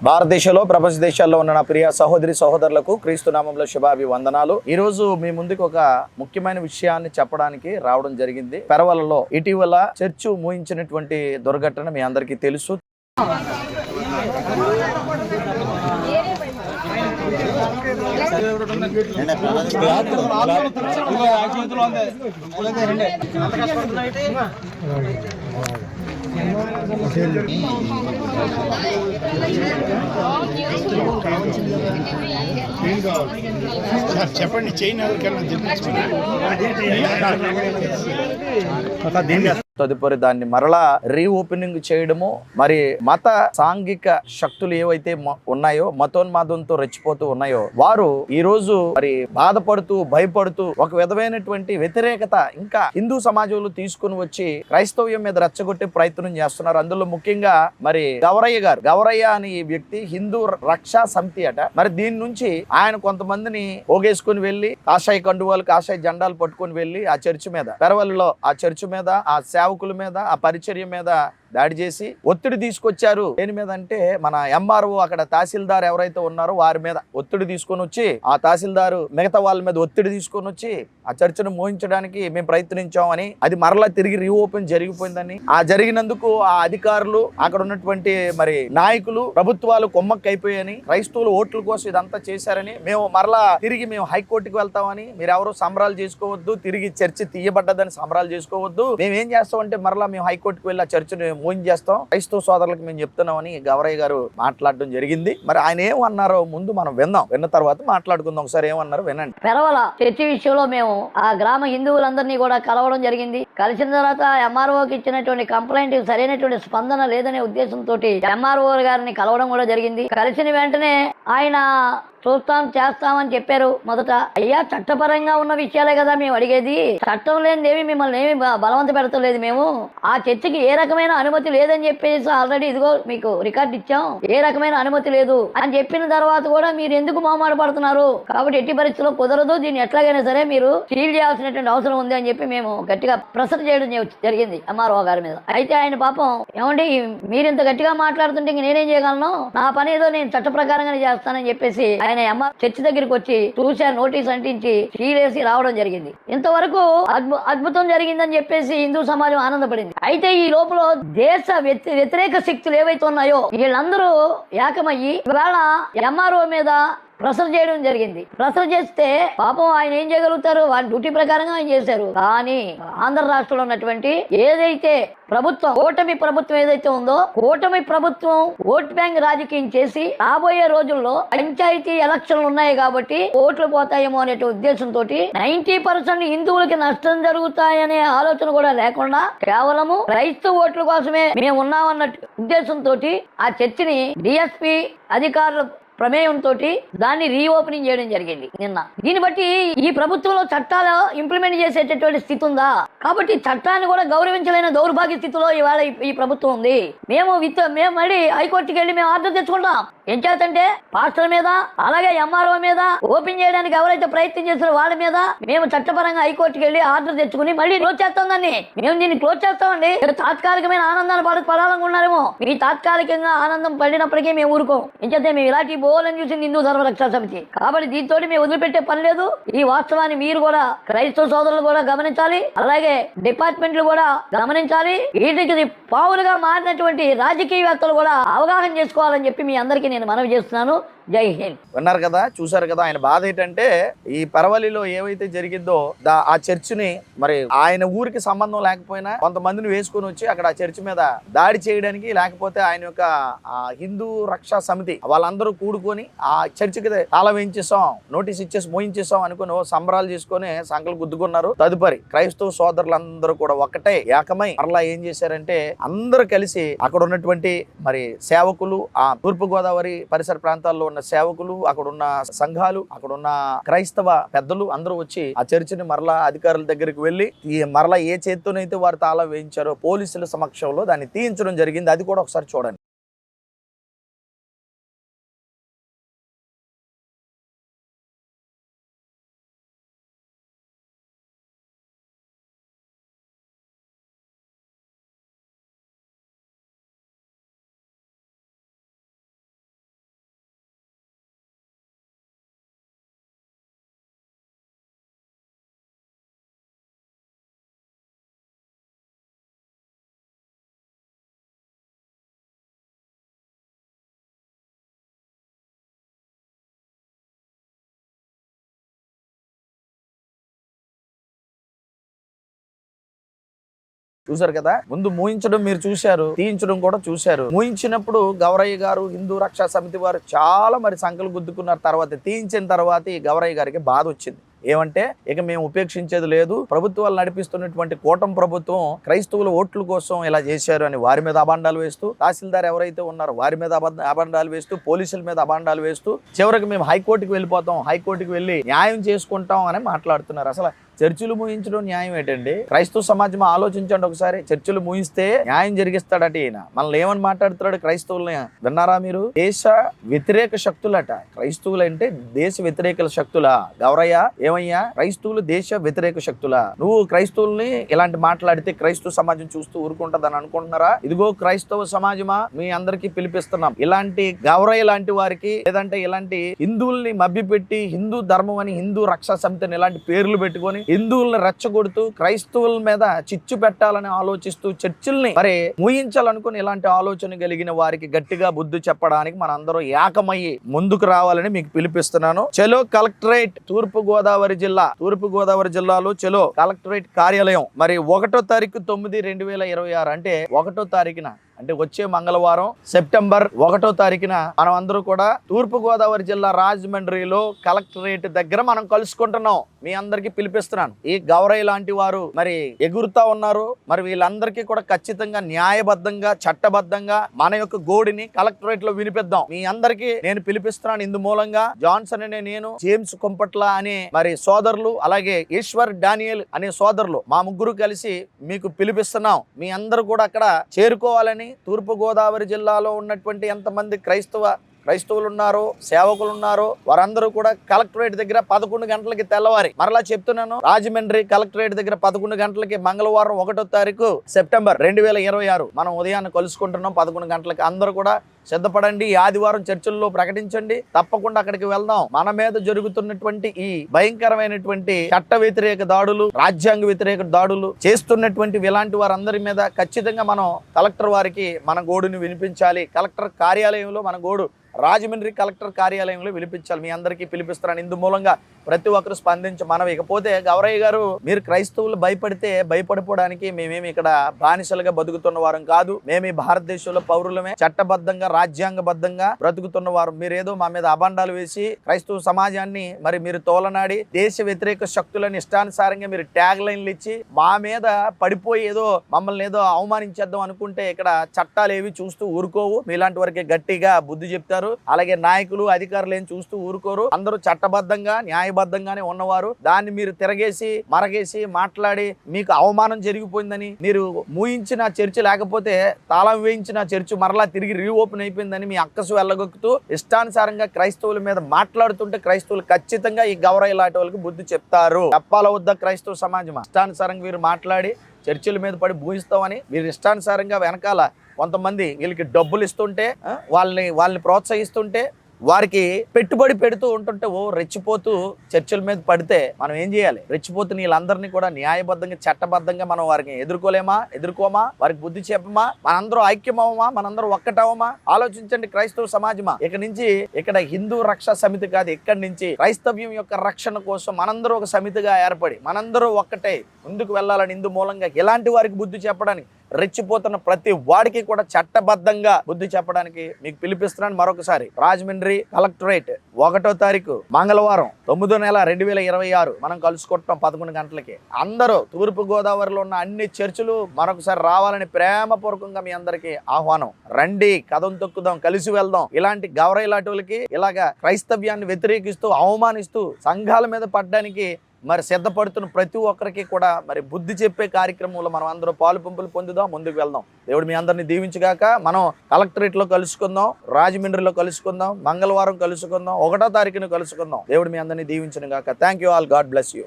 భారతదేశంలో ప్రపంచ దేశాల్లో ఉన్న నా ప్రియ సహోదరి సహోదరులకు క్రీస్తు నామంలో శుభాభివందనాలు. ఈ రోజు మీ ముందుకు ఒక ముఖ్యమైన విషయాన్ని చెప్పడానికి రావడం జరిగింది. పెరవలలో ఇటీవల చర్చ్ మూయించినటువంటి దుర్ఘటన మీ అందరికీ తెలుసు. చెప్పండి చైన్ తదుపరి దాన్ని మరలా రీఓపెనింగ్ చేయడము, మరి మత సాంఘిక శక్తులు ఏవైతే ఉన్నాయో, మతోన్మాదంతో రెచ్చిపోతూ ఉన్నాయో, వారు ఈ రోజు మరి బాధపడుతూ భయపడుతూ ఒక విధమైనటువంటి వ్యతిరేకత ఇంకా హిందూ సమాజంలో తీసుకుని వచ్చి క్రైస్తవ్యం మీద రెచ్చగొట్టే ప్రయత్నం చేస్తున్నారు. అందులో ముఖ్యంగా మరి గవరయ్య అనే ఈ వ్యక్తి హిందూ రక్షా సమితి అట. మరి దీని నుంచి ఆయన కొంతమందిని పోగేసుకుని వెళ్లి కాషాయ కండువాలు కాషాయ జెండాలు పట్టుకుని వెళ్లి ఆ చర్చి మీద, పెరవల్లో ఆ చర్చి మీద, ఆ సేవకుల మీద, ఆ పరిచర్య మీద దాడి చేసి ఒత్తిడి తీసుకొచ్చారు. దేని మీద అంటే మన ఎంఆర్ఓ అక్కడ తహసీల్దార్ ఎవరైతే ఉన్నారో వారి మీద ఒత్తిడి తీసుకొని వచ్చి, ఆ తహసీల్దారు మిగతా వాళ్ళ మీద ఒత్తిడి తీసుకొని వచ్చి ఆ చర్చను మోయించడానికి మేము ప్రయత్నించామని, అది మరలా తిరిగి రీఓపెన్ జరిగిపోయిందని, ఆ జరిగినందుకు ఆ అధికారులు అక్కడ ఉన్నటువంటి మరి నాయకులు ప్రభుత్వాలు కొమ్మక్కైపోయాయని, క్రైస్తవులు ఓట్ల కోసం ఇదంతా చేశారని, మేము మరలా తిరిగి మేము హైకోర్టుకు వెళ్తామని, మీరు ఎవరు సంబరాలు చేసుకోవద్దు, తిరిగి చర్చి తీయబడ్డదని సంబరాలు చేసుకోవద్దు, మేము ఏం చేస్తామంటే మరలా మేము హైకోర్టుకు వెళ్ళి ఆ చర్చను చేస్తాం, క్రైస్తవ సోదరులకు మేము చెప్తున్నామని గవరయ్య గారు మాట్లాడడం జరిగింది. మరి ఆయన ఏమన్నారో ముందు మనం విందాం, విన్న తర్వాత మాట్లాడుకుందాం. ఒకసారి ఏమన్నారో వినండి. పెరవల చర్చి విషయంలో మేము ఆ గ్రామ హిందువులందరినీ కూడా కలవడం జరిగింది. కలిసిన తర్వాత ఎంఆర్ఓకి ఇచ్చినటువంటి కంప్లైంట్ సరైనటువంటి స్పందన లేదనే ఉద్దేశంతో ఎంఆర్ఓ గారిని కలవడం కూడా జరిగింది. కలిసిన వెంటనే ఆయన చేస్తామని చెప్పారు. మొదట అయ్యా, చట్టపరంగా ఉన్న విషయాలే కదా మేము అడిగేది, చట్టం లేనిదేమి మిమ్మల్ని ఏమి బలవంత పెడతలేదు. మేము ఆ చర్చికి ఏ రకమైన అనుమతి లేదని చెప్పేసి ఆల్రెడీ ఇదిగో మీకు రికార్డు ఇచ్చాం, ఏ రకమైన అనుమతి లేదు అని చెప్పిన తర్వాత కూడా మీరు ఎందుకు మొహమాట పడుతున్నారు? కాబట్టి ఎట్టి పరిస్థితుల్లో కుదరదు, దీన్ని ఎట్లాగైనా సరే మీరు సీల్ చేయాల్సినటువంటి అవసరం ఉంది అని చెప్పి మేము గట్టిగా ప్రెషర్ చేయడం జరిగింది ఎంఆర్ఓ గారి మీద. అయితే ఆయన పాపం, ఏమండి మీరు ఇంత గట్టిగా మాట్లాడుతుంటే నేనేం చేయగలను, నా పని ఏదో నేను చట్ట ప్రకారంగానే చేస్తానని చెప్పేసి ఆయన చర్చి దగ్గరికి వచ్చి చూశారు, నోటీస్ అంటించి సీలేసి రావడం జరిగింది. ఇంతవరకు అద్భుతం జరిగిందని చెప్పేసి హిందూ సమాజం ఆనందపడింది. అయితే ఈ లోపల దేశ వ్యతిరేక శక్తులు ఏవైతే ఉన్నాయో వీళ్ళందరూ ఏకమయ్యి ఇవాళ ఎంఆర్ఓ మీద ప్రెషర్ చేయడం జరిగింది. ప్రెషర్ చేస్తే పాపం ఆయన ఏం చేయగలుగుతారు, వారి డ్యూటీ ప్రకారంగా ఆయన చేశారు. కానీ ఆంధ్ర రాష్ట్రంలో ఉన్నటువంటి ఏదైతే ప్రభుత్వం, కూటమి ప్రభుత్వం ఏదైతే ఉందో, కూటమి ప్రభుత్వం ఓట్ బ్యాంక్ రాజకీయం చేసి రాబోయే రోజుల్లో పంచాయతీ ఎలక్షన్లు ఉన్నాయి కాబట్టి ఓట్లు పోతాయేమో అనే ఉద్దేశంతో 90% హిందువులకి నష్టం జరుగుతాయనే ఆలోచన కూడా లేకుండా కేవలము క్రైస్తవ ఓట్ల కోసమే మేము ఉన్నామన్న ఉద్దేశంతో ఆ చర్చిని డిఎస్పీ అధికారులు ప్రమేయంతో దాన్ని రీఓపెనింగ్ చేయడం జరిగింది నిన్న. దీన్ని బట్టి ఈ ప్రభుత్వంలో చట్టాలు ఇంప్లిమెంట్ చేసేటటువంటి స్థితి ఉందా? కాబట్టి చట్టాన్ని కూడా గౌరవించలేని దౌర్భాగ్య స్థితిలో ఇవాళ ఈ ప్రభుత్వం ఉంది. మేము మళ్ళీ హైకోర్టుకి వెళ్ళి మేము ఆర్డర్ తెచ్చుకుంటాం. ఏం చేతంటే పాస్టర్ మీద, అలాగే ఎంఆర్ఓ మీద ఓపెన్ చేయడానికి ఎవరైతే ప్రయత్నం చేస్తారో వాళ్ళ మీద మేము చట్టపరంగా హైకోర్టుకి వెళ్ళి ఆర్డర్ తెచ్చుకుని మళ్ళీ క్లోజ్ చేస్తాం. దాన్ని మేము దీన్ని క్లోజ్ చేస్తామండి. తాత్కాలికమైన ఆనందాన్ని పడాలనుకున్నారేమో, మీ తాత్కాలికంగా ఆనందం పడినప్పటికీ మేము ఊరుకోం. ఏం చేస్తే మేము ఇలాంటి బోలని చూసింది హిందూ ధర్మ రక్షా సమితి. కాబట్టి దీంతో మేము వదిలిపెట్టే పని లేదు. ఈ వాస్తవాన్ని మీరు కూడా, క్రైస్తవ సోదరులు కూడా గమనించాలి, అలాగే డిపార్ట్మెంట్లు కూడా గమనించాలి. వీటికి పావులుగా మారినటువంటి రాజకీయవేత్తలు కూడా అవగాహన చేసుకోవాలని చెప్పి మీ అందరికీ నేను మనవి చేస్తున్నాను. జై హింద్. విన్నారు కదా, చూశారు కదా. ఆయన బాధ ఏంటంటే ఈ పరవలిలో ఏవైతే జరిగిందో ఆ చర్చిని మరి ఆయన ఊరికి సంబంధం లేకపోయినా కొంతమందిని వేసుకొని వచ్చి అక్కడ ఆ చర్చి మీద దాడి చేయడానికి, లేకపోతే ఆయన యొక్క హిందూ రక్షా సమితి వాళ్ళందరూ కూడుకొని ఆ చర్చికి తాళం వేయించేసాం, నోటీస్ ఇచ్చేసి మోయించేసాం అనుకుని సంబరాలు చేసుకొని సంకలు గుద్దుకున్నారు. తదుపరి క్రైస్తవ సోదరులందరూ కూడా ఒకటే ఏకమై మరలా ఏం చేశారంటే అందరూ కలిసి అక్కడ ఉన్నటువంటి మరి సేవకులు, ఆ తూర్పు గోదావరి పరిసర ప్రాంతాల్లో ఉన్న సేవకులు, అక్కడున్న సంఘాలు, అక్కడున్న క్రైస్తవ పెద్దలు అందరూ వచ్చి ఆ చర్చిని మరలా అధికారుల దగ్గరికి వెళ్ళి మరలా ఏ చేత్తోనైతే వారు తాళం వేయించారో పోలీసుల సమక్షంలో దాన్ని తీయించడం జరిగింది. అది కూడా ఒకసారి చూడండి. చూసారు కదా, ముందు మూయించడం మీరు చూశారు, తీయించడం కూడా చూశారు. మూయించినప్పుడు గౌరయ్య గారు హిందూ రక్షా సమితి వారు చాలా మరి సంకలు గుద్దుకున్నారు. తర్వాత తీయించిన తర్వాత ఈ గౌరయ్య గారికి బాధ వచ్చింది. ఏమంటే ఇక మేము ఉపేక్షించేది లేదు, ప్రభుత్వాలు నడిపిస్తున్నటువంటి కూటమి ప్రభుత్వం క్రైస్తవుల ఓట్ల కోసం ఇలా చేశారు అని వారి మీద అభాండాలు వేస్తూ, తహసీల్దార్ ఎవరైతే ఉన్నారో వారి మీద అభాండాలు వేస్తూ, పోలీసుల మీద అభాండాలు వేస్తూ చివరికి మేము హైకోర్టుకి వెళ్ళిపోతాం, హైకోర్టుకి వెళ్ళి న్యాయం చేసుకుంటాం అని మాట్లాడుతున్నారు. అసలు చర్చిలు మూయించడం న్యాయం ఏంటండి? క్రైస్తవ సమాజం ఆలోచించండి ఒకసారి. చర్చిలు మూయిస్తే న్యాయం జరిగిస్తాడట ఈయన. మనల్ని ఏమని మాట్లాడుతున్నాడు? క్రైస్తవుల్ని విన్నారా మీరు? దేశ వ్యతిరేక శక్తులట. క్రైస్తవులు అంటే దేశ వ్యతిరేక శక్తులా? గౌరయ్య ఏమయ్యా, క్రైస్తవులు దేశ వ్యతిరేక శక్తులా? నువ్వు క్రైస్తవుల్ని ఇలాంటి మాట్లాడితే క్రైస్తవ సమాజం చూస్తూ ఊరుకుంటదని అనుకుంటున్నారా? ఇదిగో క్రైస్తవ సమాజమా, మీ అందరికీ పిలిపిస్తున్నాం. ఇలాంటి గౌరయ్య లాంటి వారికి, లేదంటే ఇలాంటి హిందువుల్ని మభ్యపెట్టి హిందూ ధర్మం అని హిందూ రక్షా సమితిని ఇలాంటి పేర్లు పెట్టుకొని హిందువులను రెచ్చగొడుతూ క్రైస్తవుల మీద చిచ్చు పెట్టాలని ఆలోచిస్తూ చర్చిల్ని మరి మూయించాలనుకుని ఇలాంటి ఆలోచన కలిగిన వారికి గట్టిగా బుద్ధి చెప్పడానికి మనందరూ ఏకమయ్యి ముందుకు రావాలని మీకు పిలిపిస్తున్నాను. చలో కలెక్టరేట్ తూర్పు గోదావరి జిల్లాలో చలో కలెక్టరేట్ కార్యాలయం మరి 1వ తారీఖు 9/2026 అంటే 1వ తారీఖున, అంటే వచ్చే మంగళవారం సెప్టెంబర్ 1వ తారీఖున మనం అందరూ కూడా తూర్పు గోదావరి జిల్లా రాజమండ్రిలో కలెక్టరేట్ దగ్గర మనం కలుసుకుంటున్నాం. మీ అందరికీ పిలిపిస్తున్నాను. ఈ గౌరయ్య లాంటి వారు మరి ఎగురుతా ఉన్నారు. మరి వీళ్ళందరికీ కూడా ఖచ్చితంగా న్యాయబద్ధంగా, చట్టబద్ధంగా మన యొక్క గోడిని కలెక్టరేట్ లో వినిపిద్దాం. మీ అందరికీ నేను పిలిపిస్తున్నాను. ఇందు మూలంగా జాన్సన్ అనే నేను, జేమ్స్ కుంపట్ల అనే మరి సోదరులు, అలాగే ఈశ్వర్ డానియల్ అనే సోదరులు, మా ముగ్గురు కలిసి మీకు పిలిపిస్తున్నాం. మీ అందరూ కూడా అక్కడ చేరుకోవాలని, తూర్పు గోదావరి జిల్లాలో ఉన్నటువంటి ఎంతమంది క్రైస్తవులు ఉన్నారో, సేవకులు ఉన్నారో వారందరూ కూడా కలెక్టరేట్ దగ్గర 11 గంటలకి తెల్లవారి, మరలా చెప్తున్నాను, రాజమండ్రి కలెక్టరేట్ దగ్గర 11 గంటలకి మంగళవారం 1వ తారీఖు సెప్టెంబర్ 2026 మనం ఉదయాన్ని కలుసుకుంటున్నాం 11 గంటలకి. అందరూ కూడా సిద్ధపడండి. ఈ ఆదివారం చర్చల్లో ప్రకటించండి. తప్పకుండా అక్కడికి వెళ్దాం. మన మీద జరుగుతున్నటువంటి ఈ భయంకరమైనటువంటి చట్ట వ్యతిరేక దాడులు, రాజ్యాంగ వ్యతిరేక దాడులు చేస్తున్నటువంటి ఇలాంటి వారందరి మీద ఖచ్చితంగా మనం కలెక్టర్ వారికి మన గోడుని వినిపించాలి. కలెక్టర్ కార్యాలయంలో మన గోడు రాజమండ్రి కలెక్టర్ కార్యాలయంలో వినిపించాలి. మీ అందరికీ పిలిపిస్తున్నాను. ఇందు మూలంగా ప్రతి ఒక్కరు స్పందించి మనం. ఇకపోతే గౌరయ్య గారు, మీరు క్రైస్తవులు భయపడితే భయపడిపోవడానికి మేమేమి ఇక్కడ బానిసలుగా బతుకుతున్న వారం కాదు. మేము ఈ భారతదేశంలో పౌరులమే, చట్టబద్ధంగా రాజ్యాంగబద్ధంగా బ్రతుకుతున్న వారు. మీరేదో మా మీద అభాండాలు వేసి క్రైస్తవ సమాజాన్ని మరి మీరు తోలనాడి దేశ వ్యతిరేక శక్తులను ఇష్టానుసారంగా మీరు ట్యాగ్ లైన్లు ఇచ్చి మా మీద పడిపోయి ఏదో మమ్మల్ని ఏదో అవమానించేద్దాం అనుకుంటే ఇక్కడ చట్టాలు ఏవి చూస్తూ ఊరుకోవు. మీలాంటి వరకే గట్టిగా బుద్ధి చెప్తారు. అలాగే నాయకులు, అధికారులు ఏం చూస్తూ ఊరుకోరు. అందరూ చట్టబద్ధంగా న్యాయబద్ధంగానే ఉన్నవారు. దాన్ని మీరు తిరగేసి మరగేసి మాట్లాడి మీకు అవమానం జరిగిపోయిందని, మీరు మూయించిన చర్చి లేకపోతే తాళం వేయించిన చర్చి మరలా తిరిగి రీఓపెన్ అయిపోయిందని మీ అక్కసు వెళ్ళగొక్కుతూ ఇష్టానుసారంగా క్రైస్తవుల మీద మాట్లాడుతుంటే క్రైస్తవులు ఖచ్చితంగా ఈ గౌరయ్య లాంటి వాళ్ళకి బుద్ధి చెప్తారు. చెప్పాల వద్ద క్రైస్తవ సమాజం? ఇష్టానుసారంగా మీరు మాట్లాడి చర్చిల మీద పడి భూయిస్తామని మీరు ఇష్టానుసారంగా వెనకాల కొంతమంది వీళ్ళకి డబ్బులు ఇస్తుంటే, వాళ్ళని ప్రోత్సహిస్తుంటే, వారికి పెట్టుబడి పెడుతూ ఉంటుంటే రెచ్చిపోతూ చర్చల మీద పడితే మనం ఏం చేయాలి? రెచ్చిపోతున్న వీళ్ళందరినీ కూడా న్యాయబద్ధంగా, చట్టబద్ధంగా మనం వారికి ఎదుర్కోమా? వారికి బుద్ధి చెప్పమా? మనందరూ ఐక్యమవమా? మనందరూ ఒక్కటవమా? ఆలోచించండి క్రైస్తవ సమాజమా. ఇక్కడ హిందూ రక్షా సమితి కాదు, ఇక్కడి నుంచి క్రైస్తవ్యం యొక్క రక్షణ కోసం మనందరూ ఒక సమితిగా ఏర్పడి మనందరూ ఒక్కటే ముందుకు వెళ్ళాలని, ఇందు మూలంగా ఇలాంటి వారికి బుద్ధి చెప్పడానికి, రెచ్చిపోతున్న ప్రతి వాడికి కూడా చట్టబద్ధంగా బుద్ధి చెప్పడానికి మీకు పిలిపిస్తున్నాను. మరొకసారి రాజమండ్రి కలెక్టరేట్ 1వ తారీఖు మంగళవారం 9వ నెల 2026 మనం కలుసుకుంటాం 11 గంటలకి. అందరూ తూర్పు గోదావరిలో ఉన్న అన్ని చర్చిలు మరొకసారి రావాలని ప్రేమపూర్వకంగా మీ అందరికీ ఆహ్వానం. రండి, కథం తొక్కుదాం, కలిసి వెళ్దాం. ఇలాంటి గౌరయ్య లాంటి వాళ్ళకి ఇలాగా క్రైస్తవ్యాన్ని వ్యతిరేకిస్తూ అవమానిస్తూ సంఘాల మీద పడడానికి మరి సిద్ధపడుతున్న ప్రతి ఒక్కరికి కూడా మరి బుద్ధి చెప్పే కార్యక్రమంలో మనం అందరూ పాలు పంపులు పొందుదాం, ముందుకు వెళ్దాం. దేవుడు మీ అందరినీ దీవించుగాక. మనం కలెక్టరేట్లో కలుసుకుందాం, రాజమండ్రిలో కలుసుకుందాం, మంగళవారం కలుసుకుందాం, 1వ తారీఖున కలుసుకుందాం. దేవుడు మీ అందరినీ దీవించును గాక. Thank you all. God bless you.